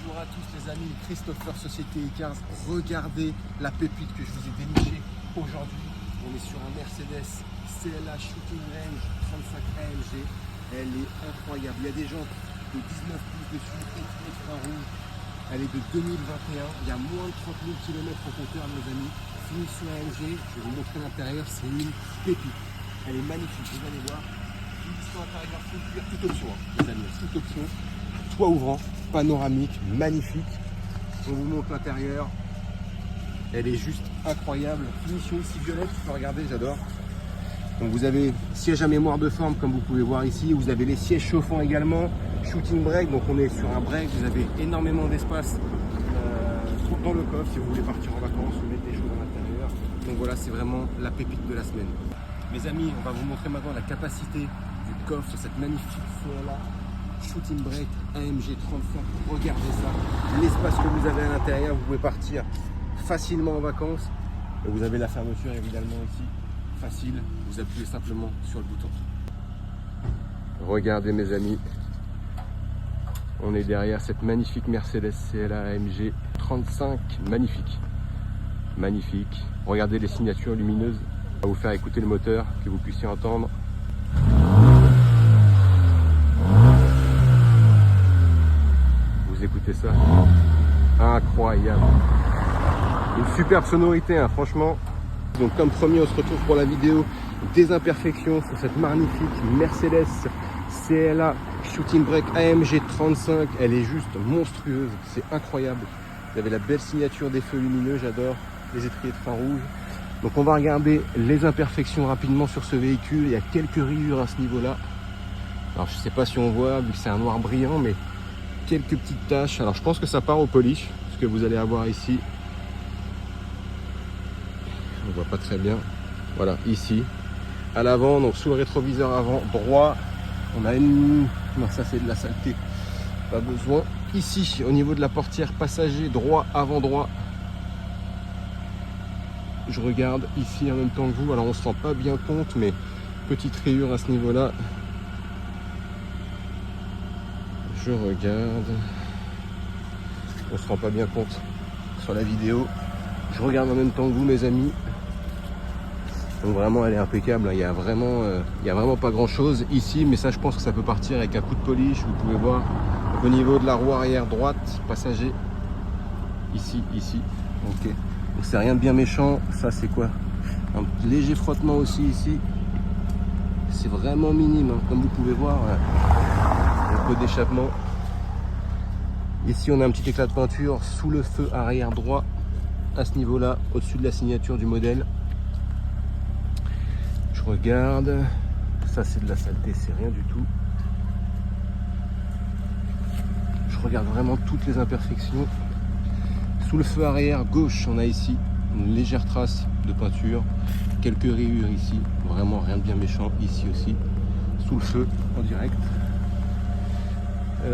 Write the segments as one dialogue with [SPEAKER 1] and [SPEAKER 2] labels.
[SPEAKER 1] Bonjour à tous les amis, Christopher Société E15. Regardez la pépite que je vous ai dénichée aujourd'hui. On est sur un Mercedes CLA Shooting Range 35 AMG. Elle est incroyable. Il y a des jantes de 19 pouces dessus, écran rouge. Elle est de 2021. Il y a moins de 30 000 km au compteur, mes amis. Finition AMG. Je vais vous montrer l'intérieur. C'est une pépite. Elle est magnifique. Vous allez voir. Finition intérieure full cuir, toute option, les amis. Toute option. Toit ouvrant, panoramique, magnifique. On vous montre l'intérieur. Elle est juste incroyable. Finition ici violette, tu peux regarder, j'adore. Donc vous avez siège à mémoire de forme comme vous pouvez voir ici. Vous avez les sièges chauffants également. Shooting brake, donc on est sur un break. Vous avez énormément d'espace dans le coffre si vous voulez partir en vacances ou mettre des choses à l'intérieur. Donc voilà, c'est vraiment la pépite de la semaine. Mes amis, on va vous montrer maintenant la capacité du coffre sur cette magnifique CLA Shooting brake AMG 35. Regardez ça, l'espace que vous avez à l'intérieur. Vous pouvez partir facilement en vacances. Et vous avez la fermeture évidemment ici, facile. Vous appuyez simplement sur le bouton. Regardez mes amis, on est derrière cette magnifique Mercedes CLA AMG 35, magnifique, magnifique. Regardez les signatures lumineuses. On va vous faire écouter le moteur, que vous puissiez entendre. Vous écoutez ça, incroyable. Une superbe sonorité, hein, franchement. Donc comme promis, on se retrouve pour la vidéo des imperfections sur cette magnifique Mercedes CLA Shooting brake AMG 35. Elle est juste monstrueuse, c'est incroyable. Vous avez la belle signature des feux lumineux, j'adore, les étriers de frein rouge. Donc on va regarder les imperfections rapidement sur ce véhicule. Il y a quelques rayures à ce niveau-là. Alors je ne sais pas si on voit, vu que c'est un noir brillant, mais quelques petites taches. Alors je pense que ça part au polish, ce que vous allez avoir ici. On voit pas très bien. Voilà, ici. À l'avant, donc sous le rétroviseur avant droit, on a une... Non, ça c'est de la saleté. Pas besoin. Ici, au niveau de la portière passager, droit, avant droit. Je regarde ici en même temps que vous. Alors on se rend pas bien compte, mais petite rayure à ce niveau-là. Je regarde. On se rend pas bien compte sur la vidéo. Je regarde en même temps que vous, mes amis. Donc vraiment, elle est impeccable. Il y a vraiment pas grand-chose ici, mais ça, je pense que ça peut partir avec un coup de polish. Vous pouvez voir au niveau de la roue arrière droite, passager. Ici. Ok. Donc c'est rien de bien méchant. Ça, c'est quoi? Un léger frottement aussi ici. C'est vraiment minime, hein. Comme vous pouvez voir. Un peu d'échappement. Ici on a un petit éclat de peinture sous le feu arrière droit à ce niveau là, au-dessus de la signature du modèle. Je regarde, ça c'est de la saleté, c'est rien du tout. Je regarde vraiment toutes les imperfections. Sous le feu arrière gauche, on a ici une légère trace de peinture, quelques rayures ici, vraiment rien de bien méchant. Ici aussi, sous le feu en direct.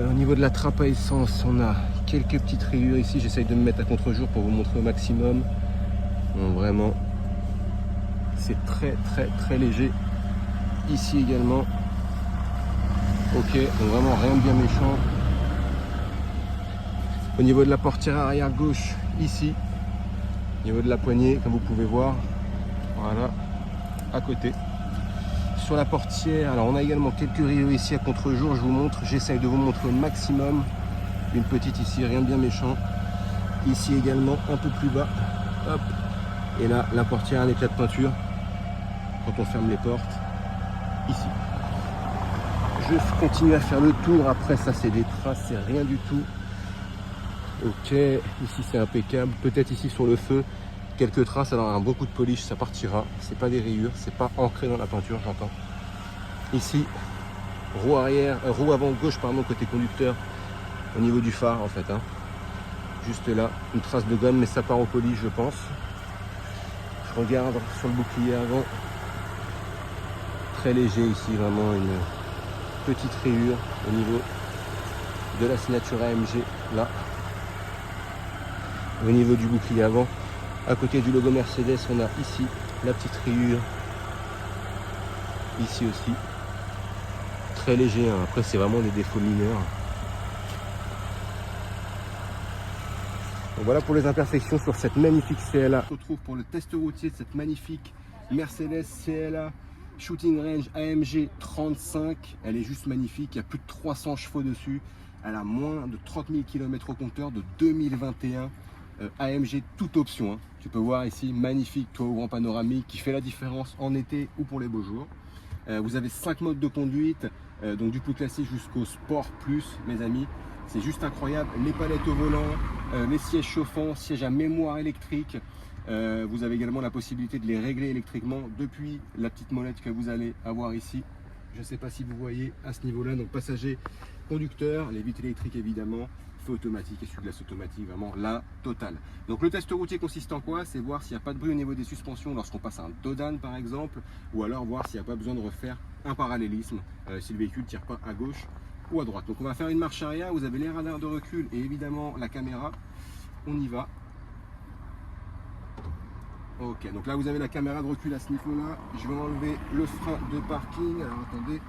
[SPEAKER 1] Au niveau de la trappe à essence, on a quelques petites rayures ici. J'essaye de me mettre à contre-jour pour vous montrer au maximum. Donc vraiment, c'est très léger. Ici également. Ok, donc vraiment rien de bien méchant. Au niveau de la portière arrière gauche, ici. Au niveau de la poignée, comme vous pouvez voir. Voilà, à côté. Sur la portière, alors on a également quelques rayures ici à contre-jour, je vous montre, j'essaye de vous montrer au maximum. Une petite ici, rien de bien méchant. Ici également, un peu plus bas. Hop. Et là, la portière a un éclat de peinture. Quand on ferme les portes. Ici. Je continue à faire le tour. Après ça, c'est des traces, c'est rien du tout. Ok, ici c'est impeccable. Peut-être ici sur le feu, quelques traces. Alors un beau coup de polish, ça partira. C'est pas des rayures, c'est pas ancré dans la peinture, j'entends. Ici, roue avant gauche, pardon, côté conducteur, au niveau du phare en fait. Hein. Juste là, une trace de gomme, mais ça part au polish, je pense. Je regarde sur le bouclier avant. Très léger ici, vraiment une petite rayure au niveau de la signature AMG, là. Au niveau du bouclier avant, à côté du logo Mercedes, on a ici la petite rayure. Ici aussi. Très léger, hein. Après c'est vraiment des défauts mineurs. Donc voilà pour les imperfections sur cette magnifique CLA. On se retrouve pour le test routier de cette magnifique Mercedes CLA Shooting Range AMG 35. Elle est juste magnifique, il y a plus de 300 chevaux dessus. Elle a moins de 30 000 km au compteur de 2021. AMG toute option, hein. Tu peux voir ici, magnifique toit ouvrant panoramique qui fait la différence en été ou pour les beaux jours. Vous avez 5 modes de conduite, donc du plus classique jusqu'au Sport Plus, mes amis. C'est juste incroyable. Les palettes au volant, les sièges chauffants, sièges à mémoire électrique. Vous avez également la possibilité de les régler électriquement depuis la petite molette que vous allez avoir ici. Je ne sais pas si vous voyez à ce niveau-là. Donc passager, conducteur, les vitres électriques évidemment, feu automatique, essuie-glace automatique, vraiment la totale. Donc le test routier consiste en quoi? C'est voir s'il n'y a pas de bruit au niveau des suspensions lorsqu'on passe un Dodan par exemple, ou alors voir s'il n'y a pas besoin de refaire un parallélisme si le véhicule ne tire pas à gauche ou à droite. Donc on va faire une marche arrière, vous avez les radars de recul et évidemment la caméra. On y va. Ok, donc là vous avez la caméra de recul à ce niveau-là. Je vais enlever le frein de parking. Alors attendez,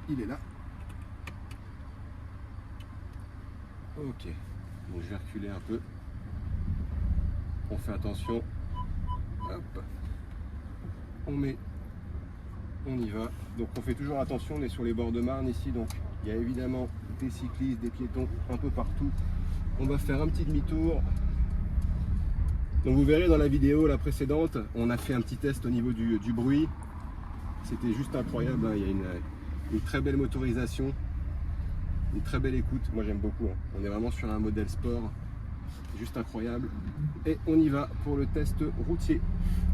[SPEAKER 1] il est là. Ok, donc je vais reculer un peu. On fait attention. Hop. On y va. Donc on fait toujours attention, on est sur les bords de Marne ici, donc il y a évidemment des cyclistes, des piétons un peu partout. On va faire un petit demi-tour. Donc vous verrez dans la vidéo la précédente, on a fait un petit test au niveau du bruit. C'était juste incroyable, hein. Il y a une très belle motorisation, une très belle écoute. Moi j'aime beaucoup, hein. On est vraiment sur un modèle sport, juste incroyable. Et on y va pour le test routier.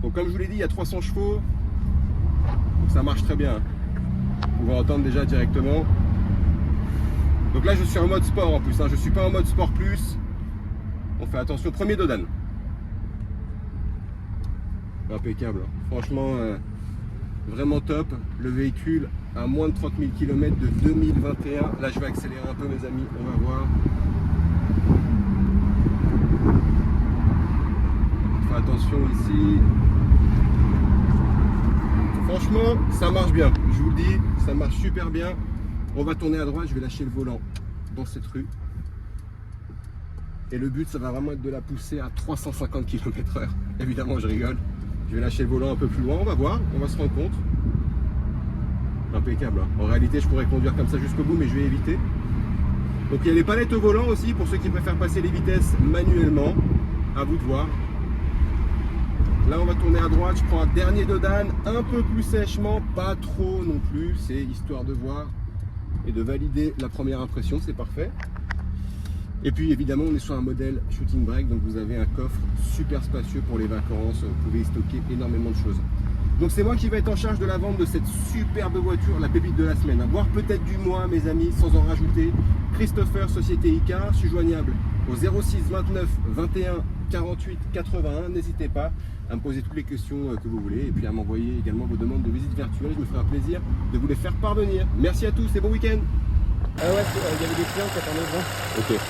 [SPEAKER 1] Donc comme je vous l'ai dit, il y a 300 chevaux, donc ça marche très bien. Vous pouvez entendre déjà directement. Donc là je suis en mode sport en plus, hein. Je ne suis pas en mode sport plus. On fait attention, premier Dodan. Impeccable, hein. Franchement vraiment top. Le véhicule à moins de 30 000 km de 2021. Là je vais accélérer un peu mes amis, on va voir. Fais attention ici. Franchement ça marche bien, je vous le dis, ça marche super bien. On va tourner à droite, je vais lâcher le volant dans cette rue. Et le but ça va vraiment être de la pousser à 350 km/h. Évidemment je rigole. Je vais lâcher le volant un peu plus loin, on va voir, on va se rendre compte. Impeccable, hein. En réalité je pourrais conduire comme ça jusqu'au bout mais je vais éviter. Donc il y a les palettes au volant aussi pour ceux qui préfèrent passer les vitesses manuellement. À vous de voir. Là on va tourner à droite, je prends un dernier Dodan, un peu plus sèchement, pas trop non plus, c'est histoire de voir et de valider la première impression, c'est parfait. Et puis évidemment on est sur un modèle Shooting Brake, donc vous avez un coffre super spacieux pour les vacances, vous pouvez y stocker énormément de choses. Donc c'est moi qui vais être en charge de la vente de cette superbe voiture, la pépite de la semaine, voire peut-être du mois mes amis, sans en rajouter. Christopher, Société Icar, je suis joignable au 06 29 21 48 81, n'hésitez pas à me poser toutes les questions que vous voulez et puis à m'envoyer également vos demandes de visite virtuelle, je me ferai un plaisir de vous les faire parvenir. Merci à tous et bon week-end.
[SPEAKER 2] Ah ouais, il y avait des clients qui attendaient devant.
[SPEAKER 1] Ok.